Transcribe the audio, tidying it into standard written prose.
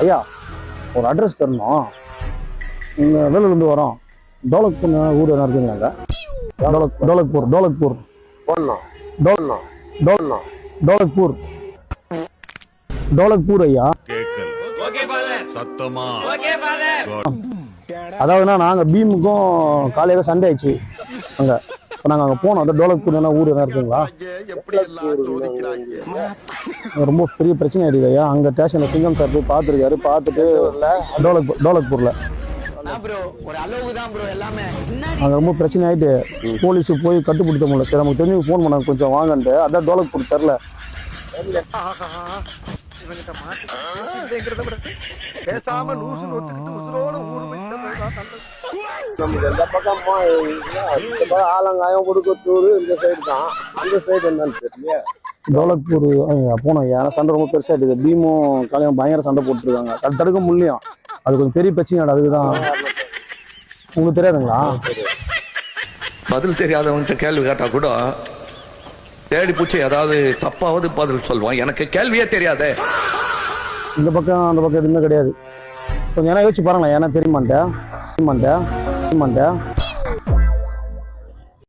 ஐயா ஒரு அட்ரஸ் தரணும். இங்கே வேலூர்லேருந்து வரோம். டோலக்பூர் ஊர் என்ன இருக்குங்களாங்க? டோலக்பூர் டோலக்பூர் டோலக்பூர் டோலக்பூர் ஐயா. அதாவதுன்னா நாங்கள் பீமுக்கும் காலையில் சண்டே ஆயிடுச்சு அங்கே. இப்போ நாங்கள் அங்கே போனோம். அந்த டோலக்பூர் என்ன ஊர் என்ன இருக்குங்களா? ரொம்ப பெரிய பிரச்சனை ஆயிடுது ஐயா. அங்கே ஸ்டேஷனில் சிங்கம் சார் போய் பார்த்துருக்காரு. பார்த்துட்டு டோலக்பூரில் அங்கே ரொம்ப பிரச்சனை ஆகிட்டு போலீஸு போய் கட்டுப்பிடித்த முடியல. சரி நமக்கு தெரிஞ்சு ஃபோன் பண்ணாங்க கொஞ்சம் வாங்கன்ட்டு. அதான் டோலக்பூர் தெரில. நமக்கு எந்த பக்கம் ஆலங்காயம் கொடுக்கத்தூர் இந்த சைடு தான். அந்த சைடு என்னன்னு தெரியல. டோலக்பூர் போனோம். யாரும் சண்டை ரொம்ப பெருசாகிடுது. பீமும் காலையும் பயங்கர சண்டை போட்டுருக்காங்க. அது தடுக்க முடியும். அது கொஞ்சம் பெரிய பிரச்சனை. அதுக்குதான் உங்களுக்கு தெரியாதுங்களா? பதில் தெரியாதவன்கிட்ட கேள்வி கேட்டா கூட தேடி பூச்சி ஏதாவது தப்பாவது பதில் சொல்லுவான். எனக்கு கேள்வியே தெரியாதே. இந்த பக்கம் அந்த பக்கம் எதுவுமே கிடையாது. கொஞ்சம் ஏன்னா யோசிச்சு பாருங்களேன். ஏன்னா தெரியுமான்ட்டேன்